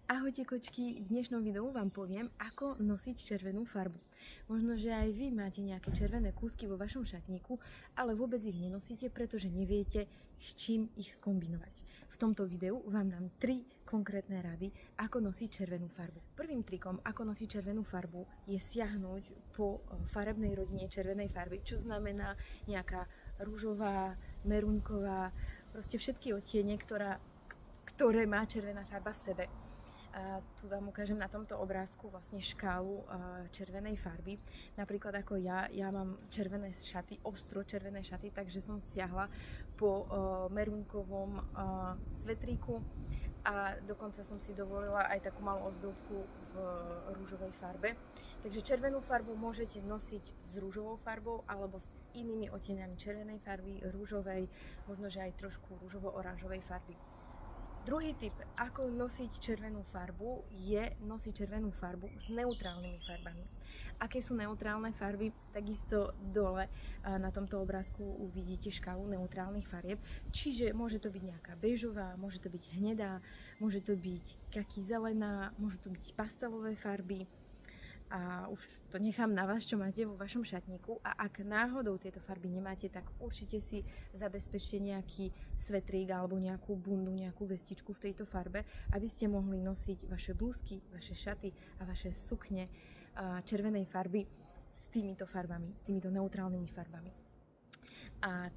Ahojte kočky, v dnešnom videu vám poviem, ako nosiť červenú farbu. Možno, že aj vy máte nejaké červené kúsky vo vašom šatníku, ale vôbec ich nenosíte, pretože neviete, s čím ich skombinovať. V tomto videu vám dám 3 konkrétne rady, ako nosiť červenú farbu. Prvým trikom, ako nosiť červenú farbu, je siahnuť po farebnej rodine červenej farby, čo znamená nejaká rúžová, merunková, proste všetky odtiene, ktoré má červená farba v sebe. A tu vám ukážem na tomto obrázku vlastne škálu červenej farby. Napríklad ako ja mám červené šaty, ostro červené šaty, takže som siahla po merunkovom svetríku a dokonca som si dovolila aj takú malú ozdobku v rúžovej farbe. Takže červenú farbu môžete nosiť s rúžovou farbou alebo s inými odtieňami červenej farby, rúžovej, možno že aj trošku rúžovo-oranžovej farby. Druhý tip, ako nosiť červenú farbu, je nosiť červenú farbu s neutrálnymi farbami. Aké sú neutrálne farby? Takisto dole na tomto obrázku uvidíte škálu neutrálnych farieb. Čiže môže to byť nejaká bežová, môže to byť hnedá, môže to byť kaki zelená, môžu to byť pastelové farby. A už to nechám na vás, čo máte vo vašom šatníku, a ak náhodou tieto farby nemáte, tak určite si zabezpečte nejaký svetrík alebo nejakú bundu, nejakú vestičku v tejto farbe, aby ste mohli nosiť vaše blúzky, vaše šaty a vaše sukne červenej farby s týmito farbami, s týmito neutrálnymi farbami. A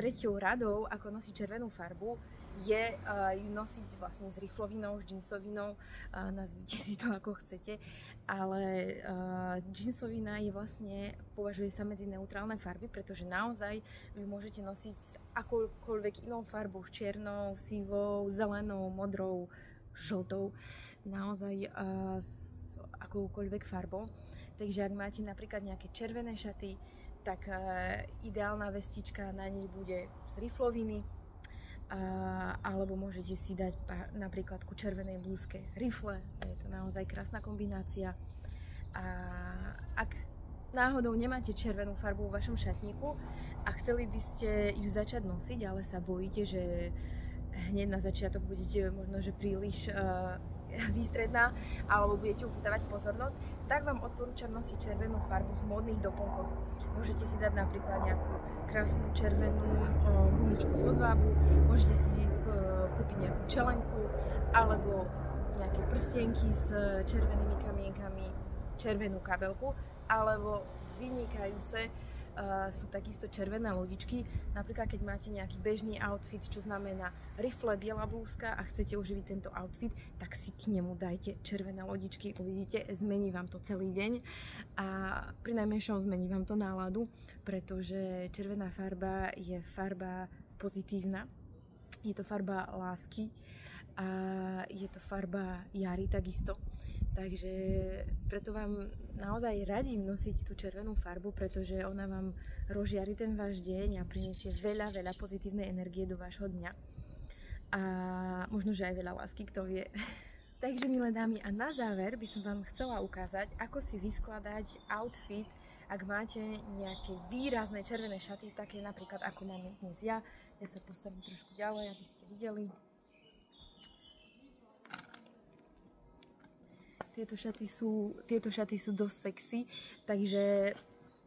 treťou radou, ako nosiť červenú farbu, je ju nosiť vlastne s riflovinou, s džinsovinou, nazvite si to ako chcete, ale džinsovina je vlastne, považuje sa medzi neutrálne farby, pretože naozaj ju môžete nosiť s akoukoľvek inou farbou, čiernou, sivou, zelenou, modrou, žltou, naozaj s akoukoľvek farbou. Takže ak máte napríklad nejaké červené šaty, tak ideálna vestička na nej bude z rifloviny, alebo môžete si dať napríklad ku červenej blúzke rifle, je to naozaj krásna kombinácia. A ak náhodou nemáte červenú farbu vo vašom šatníku a chceli by ste ju začať nosiť, ale sa bojíte, že hneď na začiatok budete možno že príliš výstredná alebo budete upútavať pozornosť, tak vám odporúčam nosiť červenú farbu v módnych doplnkoch. Môžete si dať napríklad nejakú krásnu červenú gumičku z hodvábu, môžete si kúpiť nejakú čelenku alebo nejaké prstienky s červenými kamienkami, červenú kabelku, alebo vynikajúce sú takisto červené lodičky. Napríklad keď máte nejaký bežný outfit, čo znamená rifle, biela blúzka a chcete uživiť tento outfit, tak si k nemu dajte červené lodičky. Uvidíte, zmení vám to celý deň a pri najmenšom zmení vám to náladu, pretože červená farba je farba pozitívna, je to farba lásky a je to farba jary takisto. Takže preto vám naozaj radím nosiť tú červenú farbu, pretože ona vám rozžiari ten váš deň a priniesie veľa pozitívnej energie do vášho dňa. A možno, že aj veľa lásky, kto vie. Takže milé dámy, a na záver by som vám chcela ukázať, ako si vyskladať outfit, ak máte nejaké výrazné červené šaty, také napríklad ako mám dnes ja. Ja sa postavím trošku ďalej, aby ste videli. Tieto šaty sú dosť sexy, takže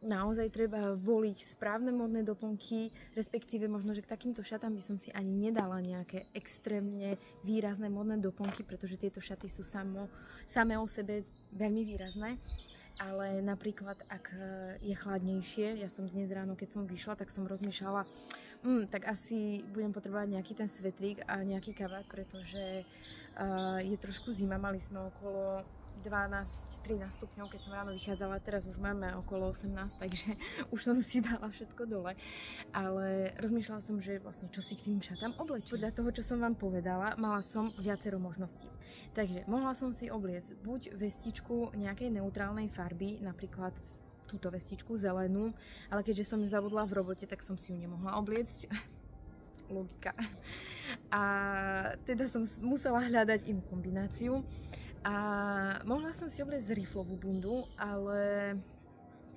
naozaj treba voliť správne módne doplnky, respektíve možno, že k takýmto šatám by som si ani nedala nejaké extrémne výrazné módne doplnky, pretože tieto šaty sú samé o sebe veľmi výrazné. Ale napríklad, ak je chladnejšie, ja som dnes ráno, keď som vyšla, tak som rozmýšľala, tak asi budem potrebovať nejaký ten svetrík a nejaký kabát, pretože je trošku zima, mali sme okolo 12-13 stupňov, keď som ráno vychádzala, teraz už máme okolo 18, takže už som si dala všetko dole. Ale rozmýšľala som, že vlastne čo si k tým šatám oblečiť. Podľa toho, čo som vám povedala, mala som viacero možností. Takže mohla som si obliecť buď vestičku nejakej neutrálnej farby, napríklad túto vestičku zelenú, ale keďže som ju zabudla v robote, tak som si ju nemohla obliecť. Logika. A teda som musela hľadať inú kombináciu. A mohla som si obliecť riflovú bundu, ale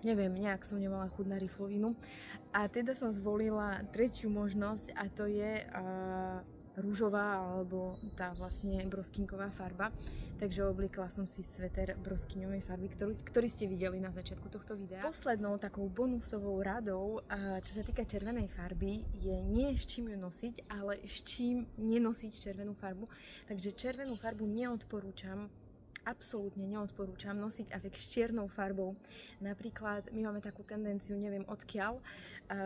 neviem, nejak som nemala chuť na riflovinu. A teda som zvolila tretiu možnosť, a to je rúžová alebo tá vlastne broskinková farba. Takže obliekla som si sveter broskyňovej farby, ktorý ste videli na začiatku tohto videa. Poslednou takou bonusovou radou, čo sa týka červenej farby, je nie s čím ju nosiť, ale s čím nenosiť červenú farbu. Takže červenú farbu neodporúčam, absolútne neodporúčam nosiť avec s čiernou farbou. Napríklad my máme takú tendenciu, neviem odkiaľ,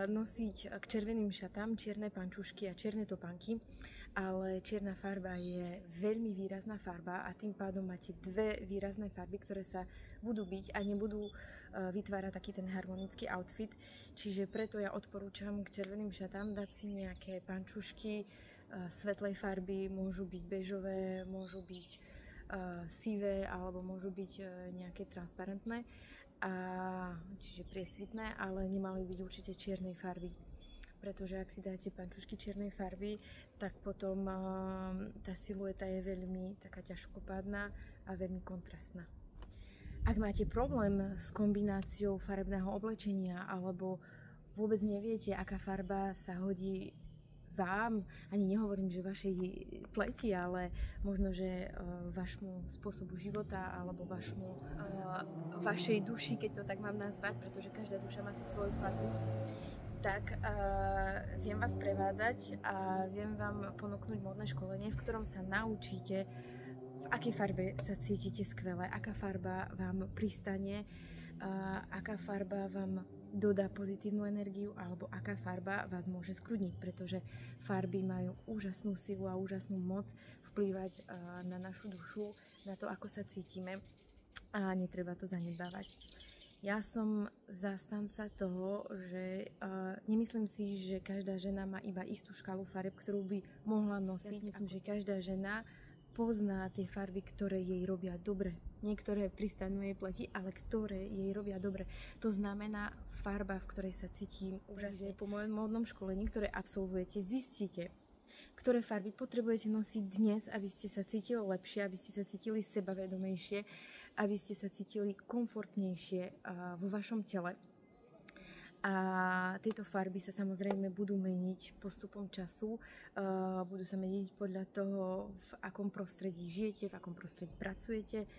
nosiť k červeným šatám čierne pančušky a čierne topánky, ale čierna farba je veľmi výrazná farba a tým pádom máte dve výrazné farby, ktoré sa budú byť a nebudú vytvárať taký ten harmonický outfit. Čiže preto ja odporúčam k červeným šatám dať si nejaké pančušky svetlej farby, môžu byť bežové, môžu byť sivé alebo môžu byť nejaké transparentné, čiže priesvitné, ale nemali byť určite čiernej farby. Pretože ak si dáte pančušky čiernej farby, tak potom tá silueta je veľmi taká ťažkopádna a veľmi kontrastná. Ak máte problém s kombináciou farebného oblečenia alebo vôbec neviete, aká farba sa hodí vám, ani nehovorím, že vašej pleti, ale možno, že vašmu spôsobu života alebo vašej duši, keď to tak mám nazvať, pretože každá duša má tú svoju farbu, tak viem vás prevádzať a viem vám ponúknuť módne školenie, v ktorom sa naučíte, v akej farbe sa cítite skvele, aká farba vám pristane, aká farba vám dodá pozitívnu energiu alebo aká farba vás môže skľudniť, pretože farby majú úžasnú silu a úžasnú moc vplývať na našu dušu, na to, ako sa cítime a netreba to zanedbávať. Ja som zástanca toho, že nemyslím si, že každá žena má iba istú škálu farieb, ktorú by mohla nosiť. Ja si myslím, že každá žena pozná tie farby, ktoré jej robia dobre. Niektoré pristanú jej pleti, ale ktoré jej robia dobre. To znamená farba, v ktorej sa cítim úžasne. Po mojom módnom školení, ktoré absolvujete, zistíte, ktoré farby potrebujete nosiť dnes, aby ste sa cítili lepšie, aby ste sa cítili sebavedomejšie, aby ste sa cítili komfortnejšie vo vašom tele. A tieto farby sa samozrejme budú meniť postupom času, budú sa meniť podľa toho, v akom prostredí žijete, v akom prostredí pracujete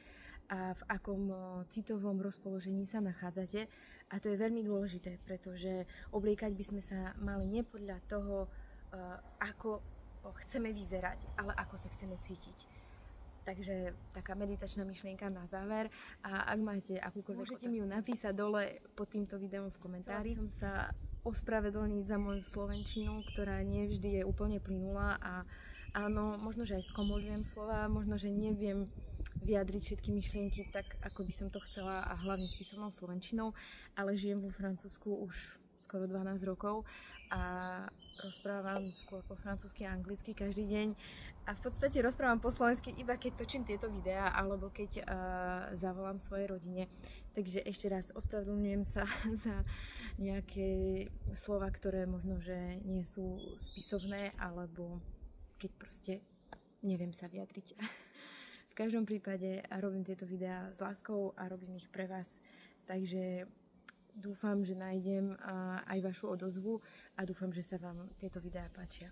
a v akom citovom rozpoložení sa nachádzate. A to je veľmi dôležité, pretože obliekať by sme sa mali nie podľa toho, ako chceme vyzerať, ale ako sa chceme cítiť. Takže taká meditačná myšlienka na záver a ak máte akúkoľvek môžete mi ju napísať dole pod týmto videom v komentári. Chcela som sa ospravedlniť za moju slovenčinu, ktorá nie vždy je úplne plynulá a áno, možno, že aj skomoľujem slova, možno, že neviem vyjadriť všetky myšlienky tak, ako by som to chcela a hlavne spisovnou slovenčinou, ale žijem vo Francúzsku už skoro 12 rokov a rozprávam skôr po francúzsky a anglicky každý deň a v podstate rozprávam po slovensky iba keď točím tieto videá alebo keď zavolám svojej rodine. Takže ešte raz ospravedlňujem sa za nejaké slova, ktoré možno, že nie sú spisovné alebo keď proste neviem sa vyjadriť. V každom prípade robím tieto videá s láskou a robím ich pre vás. Takže dúfam, že nájdem aj vašu odozvu a dúfam, že sa vám tieto videá páčia.